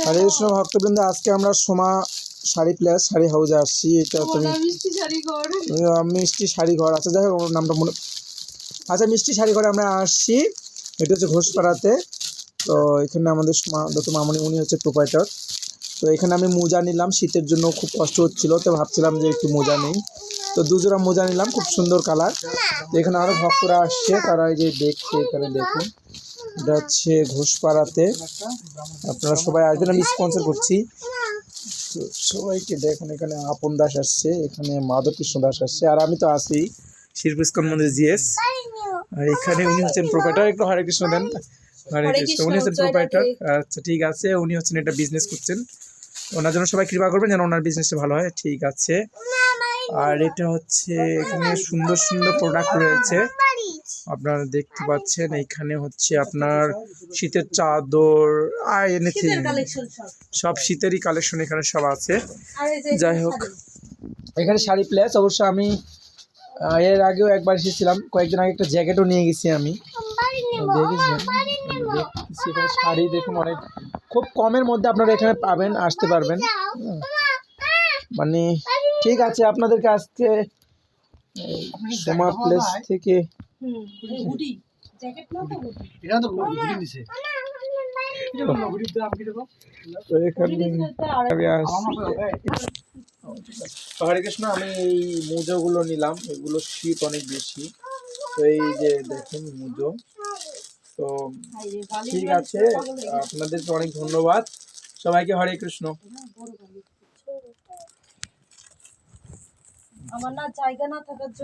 হরে কৃষ্ণ ভক্তবৃন্দ, আজকে আমরা সোমা শাড়ি প্লেস শাড়ি হাউসে আসছি। এটা তুমি মিষ্টি শাড়ি ঘর, আচ্ছা যাই হোক নামটা মনে, আচ্ছা মিষ্টি শাড়ি ঘরে আমরা আসছি। এটা হচ্ছে ঘোষপাড়াতে। তো এখানে আমাদের দত মামনি, উনি হচ্ছে প্রোপাইটার। তো এখানে আমি মোজা নিলাম, শীতের জন্য খুব কষ্ট হচ্ছিল, তো ভাবছিলাম যে একটু মোজা নেই। তো দুজোড়া মোজা নিলাম, খুব সুন্দর কালার। তো এখানে আরও ভক্তরা আসছে, তারা এই যে দেখছে, এখানে দেখুন এটা হচ্ছে ঘোষপাড়াতে। আপনারা সবাই আসবেন, আমি স্পন্সর করছি। তো সবাইকে দেখুন, এখানে আপন দাস আসছে, এখানে মাধব কৃষ্ণ দাস আসছে, আর আমি তো আছি শিল্প ইস্কন মন্দির জিএস। আর এখানে উনি হচ্ছেন প্রোপাইটার। একটু হরে কৃষ্ণ দেন। হরে কৃষ্ণ, উনি হচ্ছেন প্রোপাইটার। আচ্ছা ঠিক আছে, উনি হচ্ছেন এটা বিজনেস করছেন। ওনার জন্য সবাই কৃপা করবেন যেন ওনার বিজনেসটা ভালো হয়। ঠিক আছে। আর এটা হচ্ছে এখানে সুন্দর সুন্দর প্রোডাক্ট রয়েছে, আপনারা দেখতে পাচ্ছেন। এখানে হচ্ছে আপনার শীতের চাদর আর এনিথিং, সব শীতেরই কালেকশন এখানে সব আছে। যাই হোক, এখানে শাড়ি প্লেস। অবশ্য আমি এর আগেও একবার এসেছিলাম, কয়েকদিন আগে একটা জ্যাকেটও নিয়ে গেছি আমি। দেখছি এখানে শাড়ি দেখুন, অনেক খুব কমের মধ্যে আপনারা এখানে পাবেন, আসতে পারবেন। মানে ঠিক আছে, আপনাদেরকে আজকে সোমা প্লেস থেকে হরে কৃষ্ণ, আমি এই মুজোগুলো নিলাম, এগুলো শীত অনেক বেশি। তো এই যে দেখুন মুজো। তো ঠিক আছে, আপনাদেরকে অনেক ধন্যবাদ, সবাইকে হরে কৃষ্ণ। আমার না জায়গা না থাকার জন্য